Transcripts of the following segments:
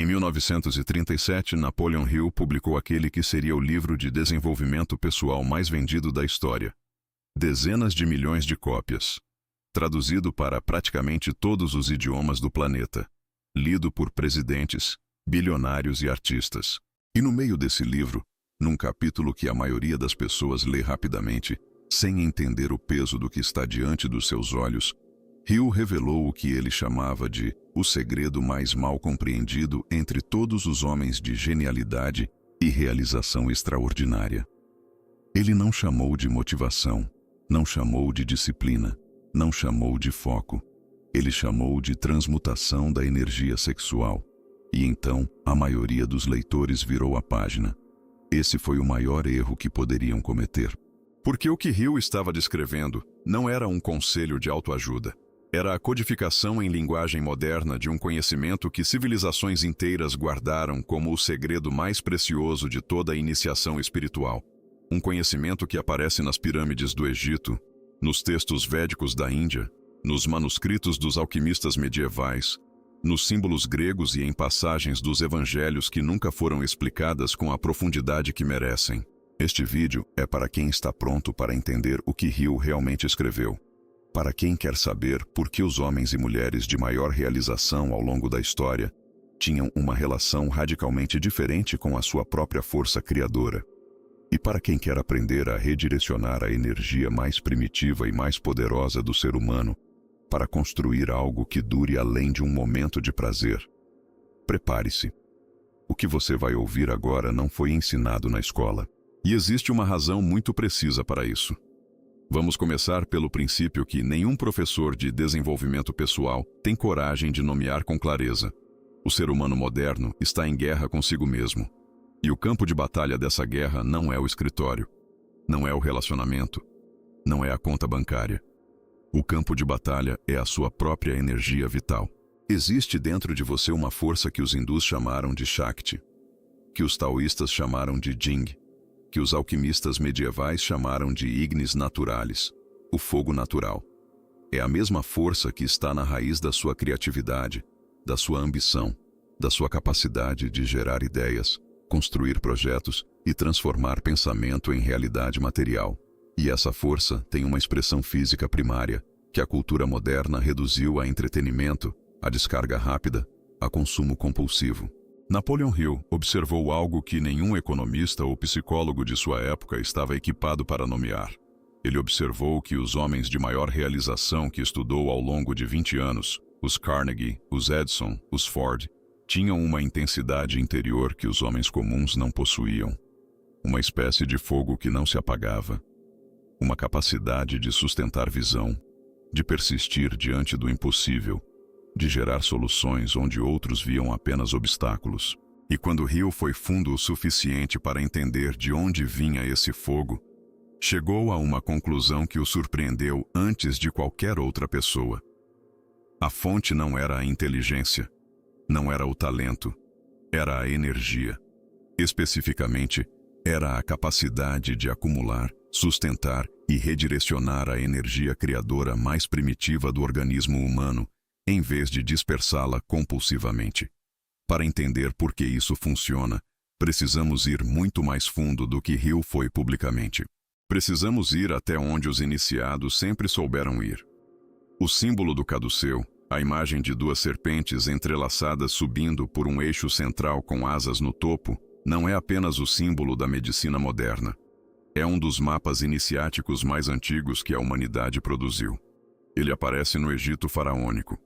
Em 1937, Napoleon Hill publicou aquele que seria o livro de desenvolvimento pessoal mais vendido da história. Dezenas de milhões de cópias. Traduzido para praticamente todos os idiomas do planeta. Lido por presidentes, bilionários e artistas. E no meio desse livro, num capítulo que a maioria das pessoas lê rapidamente, sem entender o peso do que está diante dos seus olhos, Hill revelou o que ele chamava de o segredo mais mal compreendido entre todos os homens de genialidade e realização extraordinária. Ele não chamou de motivação, não chamou de disciplina, não chamou de foco. Ele chamou de transmutação da energia sexual. E então, a maioria dos leitores virou a página. Esse foi o maior erro que poderiam cometer. Porque o que Hill estava descrevendo não era um conselho de autoajuda. Era a codificação em linguagem moderna de um conhecimento que civilizações inteiras guardaram como o segredo mais precioso de toda a iniciação espiritual. Um conhecimento que aparece nas pirâmides do Egito, nos textos védicos da Índia, nos manuscritos dos alquimistas medievais, nos símbolos gregos e em passagens dos evangelhos que nunca foram explicadas com a profundidade que merecem. Este vídeo é para quem está pronto para entender o que Hill realmente escreveu. Para quem quer saber por que os homens e mulheres de maior realização ao longo da história tinham uma relação radicalmente diferente com a sua própria força criadora. E para quem quer aprender a redirecionar a energia mais primitiva e mais poderosa do ser humano para construir algo que dure além de um momento de prazer. Prepare-se. O que você vai ouvir agora não foi ensinado na escola. E existe uma razão muito precisa para isso. Vamos começar pelo princípio que nenhum professor de desenvolvimento pessoal tem coragem de nomear com clareza. O ser humano moderno está em guerra consigo mesmo. E o campo de batalha dessa guerra não é o escritório, não é o relacionamento, não é a conta bancária. O campo de batalha é a sua própria energia vital. Existe dentro de você uma força que os hindus chamaram de Shakti, que os taoístas chamaram de Jing, que os alquimistas medievais chamaram de ignis naturalis, o fogo natural. É a mesma força que está na raiz da sua criatividade, da sua ambição, da sua capacidade de gerar ideias, construir projetos e transformar pensamento em realidade material. E essa força tem uma expressão física primária, que a cultura moderna reduziu a entretenimento, a descarga rápida, a consumo compulsivo. Napoleon Hill observou algo que nenhum economista ou psicólogo de sua época estava equipado para nomear. Ele observou que os homens de maior realização que estudou ao longo de 20 anos, os Carnegie, os Edison, os Ford, tinham uma intensidade interior que os homens comuns não possuíam. Uma espécie de fogo que não se apagava. Uma capacidade de sustentar visão, de persistir diante do impossível, de gerar soluções onde outros viam apenas obstáculos. E quando Hill foi fundo o suficiente para entender de onde vinha esse fogo, chegou a uma conclusão que o surpreendeu antes de qualquer outra pessoa. A fonte não era a inteligência, não era o talento, era a energia. Especificamente, era a capacidade de acumular, sustentar e redirecionar a energia criadora mais primitiva do organismo humano, em vez de dispersá-la compulsivamente. Para entender por que isso funciona, precisamos ir muito mais fundo do que Hill foi publicamente. Precisamos ir até onde os iniciados sempre souberam ir. O símbolo do caduceu, a imagem de duas serpentes entrelaçadas subindo por um eixo central com asas no topo, não é apenas o símbolo da medicina moderna. É um dos mapas iniciáticos mais antigos que a humanidade produziu. Ele aparece no Egito faraônico.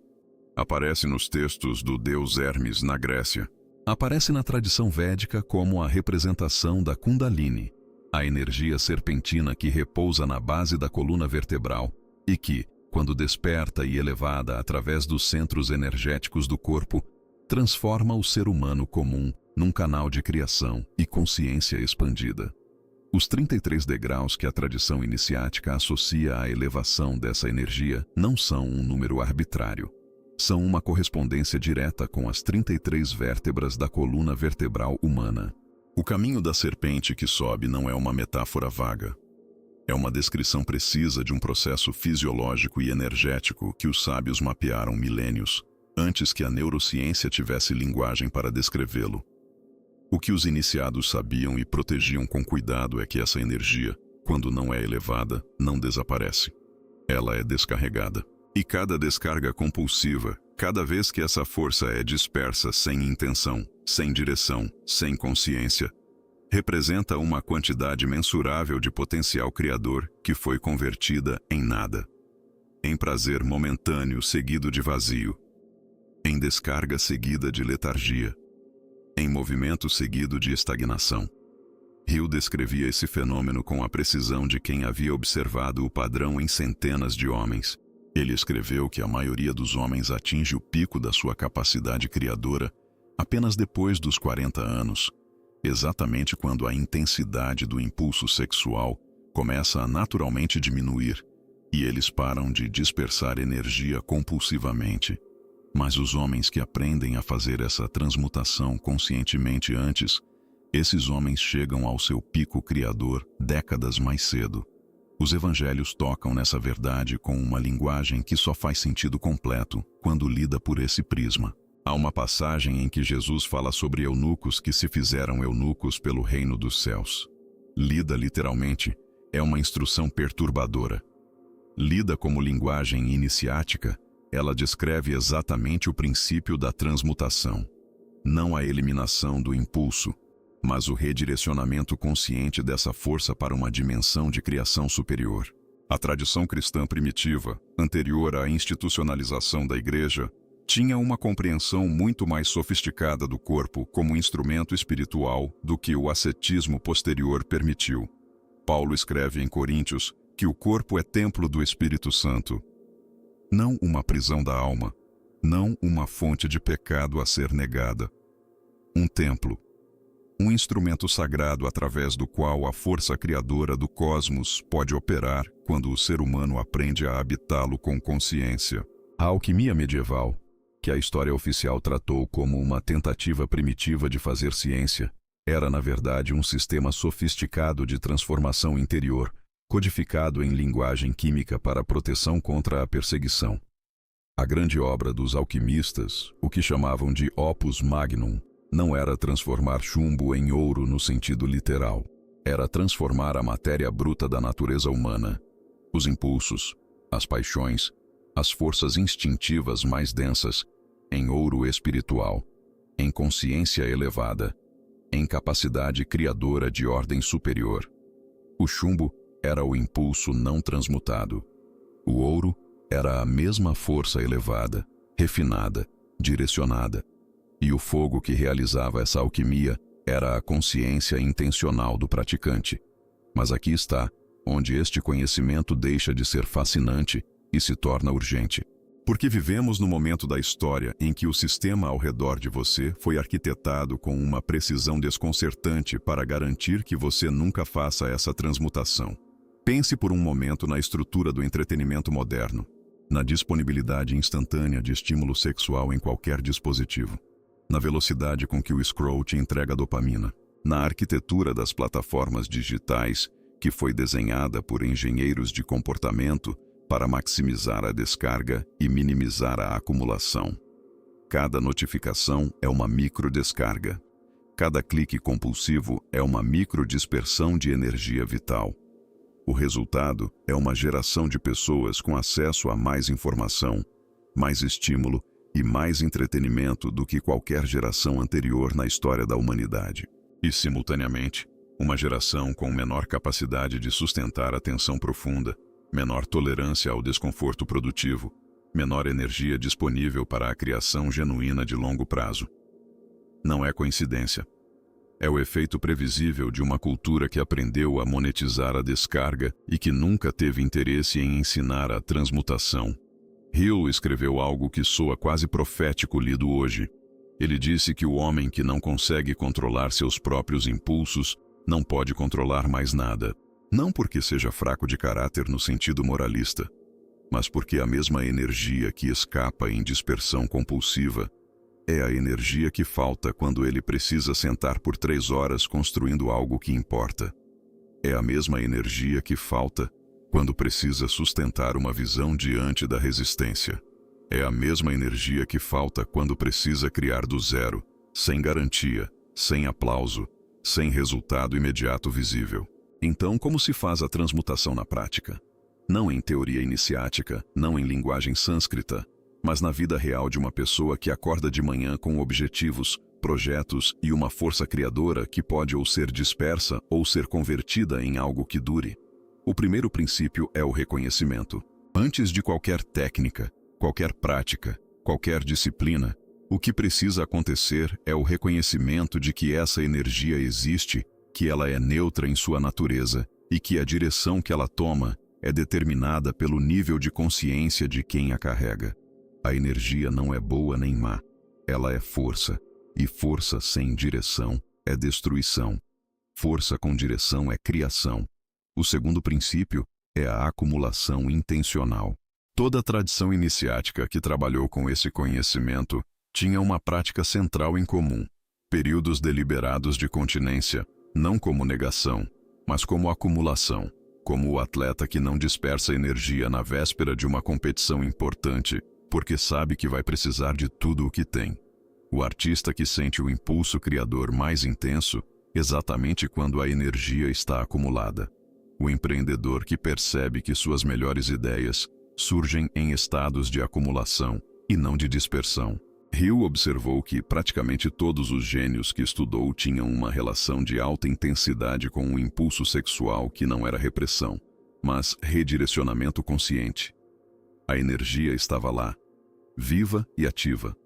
Aparece nos textos do deus Hermes na Grécia. Aparece na tradição védica como a representação da Kundalini, a energia serpentina que repousa na base da coluna vertebral e que, quando desperta e elevada através dos centros energéticos do corpo, transforma o ser humano comum num canal de criação e consciência expandida. Os 33 degraus que a tradição iniciática associa à elevação dessa energia não são um número arbitrário. São uma correspondência direta com as 33 vértebras da coluna vertebral humana. O caminho da serpente que sobe não é uma metáfora vaga. É uma descrição precisa de um processo fisiológico e energético que os sábios mapearam milênios. antes que a neurociência tivesse linguagem para descrevê-lo. O que os iniciados sabiam e protegiam com cuidado é que essa energia, quando não é elevada, não desaparece. Ela é descarregada. E cada descarga compulsiva, cada vez que essa força é dispersa sem intenção, sem direção, sem consciência, representa uma quantidade mensurável de potencial criador que foi convertida em nada. Em prazer momentâneo seguido de vazio. Em descarga seguida de letargia. Em movimento seguido de estagnação. Hill descrevia esse fenômeno com a precisão de quem havia observado o padrão em centenas de homens. Ele escreveu que a maioria dos homens atinge o pico da sua capacidade criadora apenas depois dos 40 anos, exatamente quando a intensidade do impulso sexual começa a naturalmente diminuir e eles param de dispersar energia compulsivamente. Mas os homens que aprendem a fazer essa transmutação conscientemente antes, esses homens chegam ao seu pico criador décadas mais cedo. Os evangelhos tocam nessa verdade com uma linguagem que só faz sentido completo quando lida por esse prisma. Há uma passagem em que Jesus fala sobre eunucos que se fizeram eunucos pelo reino dos céus. Lida literalmente, é uma instrução perturbadora. Lida como linguagem iniciática, ela descreve exatamente o princípio da transmutação. Não a eliminação do impulso, mas o redirecionamento consciente dessa força para uma dimensão de criação superior. A tradição cristã primitiva, anterior à institucionalização da Igreja, tinha uma compreensão muito mais sofisticada do corpo como instrumento espiritual do que o ascetismo posterior permitiu. Paulo escreve em Coríntios que o corpo é templo do Espírito Santo. Não uma prisão da alma, não uma fonte de pecado a ser negada. Um templo. Um instrumento sagrado através do qual a força criadora do cosmos pode operar quando o ser humano aprende a habitá-lo com consciência. A alquimia medieval, que a história oficial tratou como uma tentativa primitiva de fazer ciência, era na verdade um sistema sofisticado de transformação interior, codificado em linguagem química para proteção contra a perseguição. A grande obra dos alquimistas, o que chamavam de opus magnum, não era transformar chumbo em ouro no sentido literal. Era transformar a matéria bruta da natureza humana, os impulsos, as paixões, as forças instintivas mais densas, em ouro espiritual, em consciência elevada, em capacidade criadora de ordem superior. O chumbo era o impulso não transmutado. O ouro era a mesma força elevada, refinada, direcionada. E o fogo que realizava essa alquimia era a consciência intencional do praticante. Mas aqui está, onde este conhecimento deixa de ser fascinante e se torna urgente. Porque vivemos no momento da história em que o sistema ao redor de você foi arquitetado com uma precisão desconcertante para garantir que você nunca faça essa transmutação. Pense por um momento na estrutura do entretenimento moderno, na disponibilidade instantânea de estímulo sexual em qualquer dispositivo, na velocidade com que o scroll te entrega dopamina, na arquitetura das plataformas digitais que foi desenhada por engenheiros de comportamento para maximizar a descarga e minimizar a acumulação. Cada notificação é uma microdescarga. Cada clique compulsivo é uma microdispersão de energia vital. O resultado é uma geração de pessoas com acesso a mais informação, mais estímulo e mais entretenimento do que qualquer geração anterior na história da humanidade. E, simultaneamente, uma geração com menor capacidade de sustentar atenção profunda, menor tolerância ao desconforto produtivo, menor energia disponível para a criação genuína de longo prazo. Não é coincidência. É o efeito previsível de uma cultura que aprendeu a monetizar a descarga e que nunca teve interesse em ensinar a transmutação. Hill escreveu algo que soa quase profético lido hoje. Ele disse que o homem que não consegue controlar seus próprios impulsos não pode controlar mais nada. Não porque seja fraco de caráter no sentido moralista, mas porque a mesma energia que escapa em dispersão compulsiva é a energia que falta quando ele precisa sentar por 3 horas construindo algo que importa. É a mesma energia que falta quando precisa sustentar uma visão diante da resistência. É a mesma energia que falta quando precisa criar do zero, sem garantia, sem aplauso, sem resultado imediato visível. Então, como se faz a transmutação na prática? Não em teoria iniciática, não em linguagem sânscrita, mas na vida real de uma pessoa que acorda de manhã com objetivos, projetos e uma força criadora que pode ou ser dispersa ou ser convertida em algo que dure. O primeiro princípio é o reconhecimento. Antes de qualquer técnica, qualquer prática, qualquer disciplina, o que precisa acontecer é o reconhecimento de que essa energia existe, que ela é neutra em sua natureza e que a direção que ela toma é determinada pelo nível de consciência de quem a carrega. A energia não é boa nem má, ela é força, e força sem direção é destruição. Força com direção é criação. O segundo princípio é a acumulação intencional. Toda a tradição iniciática que trabalhou com esse conhecimento tinha uma prática central em comum: períodos deliberados de continência, não como negação, mas como acumulação, como o atleta que não dispersa energia na véspera de uma competição importante, porque sabe que vai precisar de tudo o que tem. O artista que sente o impulso criador mais intenso exatamente quando a energia está acumulada. O empreendedor que percebe que suas melhores ideias surgem em estados de acumulação e não de dispersão. Hill observou que praticamente todos os gênios que estudou tinham uma relação de alta intensidade com um impulso sexual que não era repressão, mas redirecionamento consciente. A energia estava lá, viva e ativa,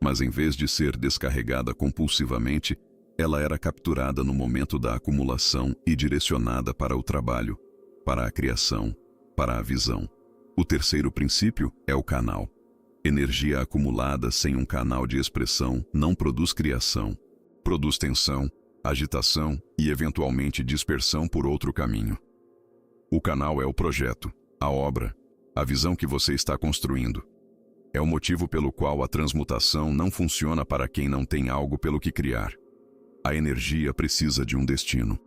mas em vez de ser descarregada compulsivamente, ela era capturada no momento da acumulação e direcionada para o trabalho, para a criação, para a visão. O terceiro princípio é o canal. Energia acumulada sem um canal de expressão não produz criação, produz tensão, agitação e eventualmente dispersão por outro caminho. O canal é o projeto, a obra, a visão que você está construindo. É o motivo pelo qual a transmutação não funciona para quem não tem algo pelo que criar. A energia precisa de um destino.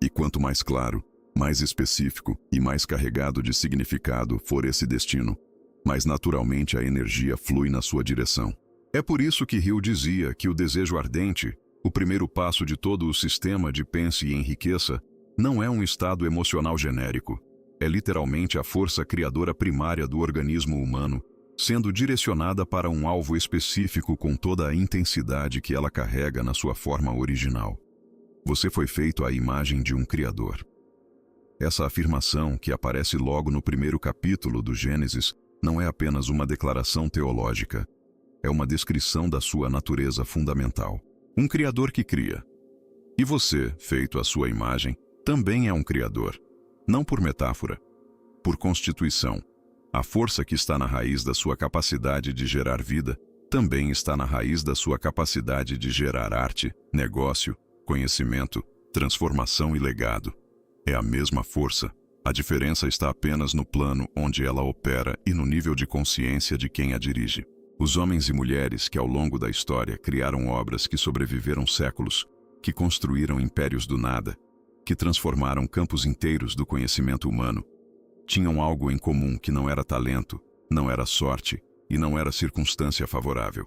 E quanto mais claro, mais específico e mais carregado de significado for esse destino, mais naturalmente a energia flui na sua direção. É por isso que Hill dizia que o desejo ardente, o primeiro passo de todo o sistema de pense e enriqueça, não é um estado emocional genérico. É literalmente a força criadora primária do organismo humano, sendo direcionada para um alvo específico com toda a intensidade que ela carrega na sua forma original. Você foi feito à imagem de um Criador. Essa afirmação, que aparece logo no primeiro capítulo do Gênesis, não é apenas uma declaração teológica. É uma descrição da sua natureza fundamental. Um Criador que cria. E você, feito à sua imagem, também é um Criador. Não por metáfora, por constituição. A força que está na raiz da sua capacidade de gerar vida também está na raiz da sua capacidade de gerar arte, negócio, conhecimento, transformação e legado. É a mesma força. A diferença está apenas no plano onde ela opera e no nível de consciência de quem a dirige. Os homens e mulheres que ao longo da história criaram obras que sobreviveram séculos, que construíram impérios do nada, que transformaram campos inteiros do conhecimento humano, tinham algo em comum que não era talento, não era sorte e não era circunstância favorável.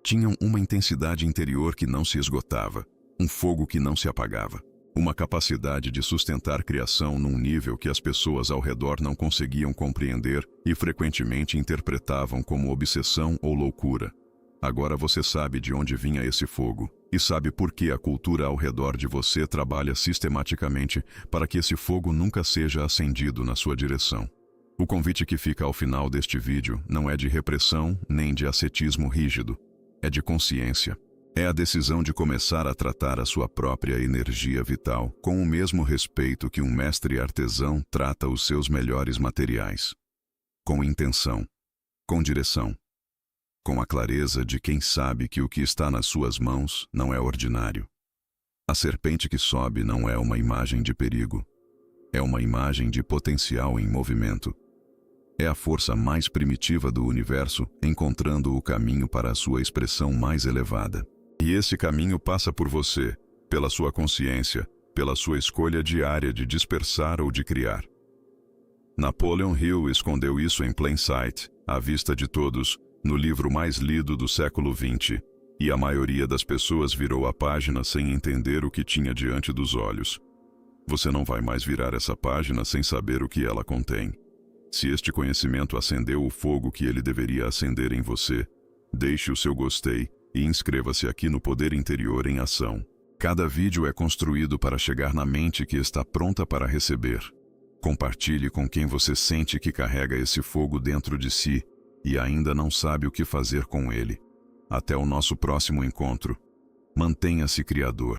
Tinham uma intensidade interior que não se esgotava, um fogo que não se apagava. Uma capacidade de sustentar criação num nível que as pessoas ao redor não conseguiam compreender e frequentemente interpretavam como obsessão ou loucura. Agora você sabe de onde vinha esse fogo e sabe por que a cultura ao redor de você trabalha sistematicamente para que esse fogo nunca seja acendido na sua direção. O convite que fica ao final deste vídeo não é de repressão nem de ascetismo rígido, é de consciência. É a decisão de começar a tratar a sua própria energia vital com o mesmo respeito que um mestre artesão trata os seus melhores materiais. Com intenção, com direção, com a clareza de quem sabe que o que está nas suas mãos não é ordinário. A serpente que sobe não é uma imagem de perigo, é uma imagem de potencial em movimento. É a força mais primitiva do universo encontrando o caminho para a sua expressão mais elevada. E esse caminho passa por você, pela sua consciência, pela sua escolha diária de dispersar ou de criar. Napoleon Hill escondeu isso em plain sight, à vista de todos, no livro mais lido do século XX, e a maioria das pessoas virou a página sem entender o que tinha diante dos olhos. Você não vai mais virar essa página sem saber o que ela contém. Se este conhecimento acendeu o fogo que ele deveria acender em você, deixe o seu gostei e inscreva-se aqui no Poder Interior em Ação. Cada vídeo é construído para chegar na mente que está pronta para receber. Compartilhe com quem você sente que carrega esse fogo dentro de si e ainda não sabe o que fazer com ele. Até o nosso próximo encontro. Mantenha-se criador.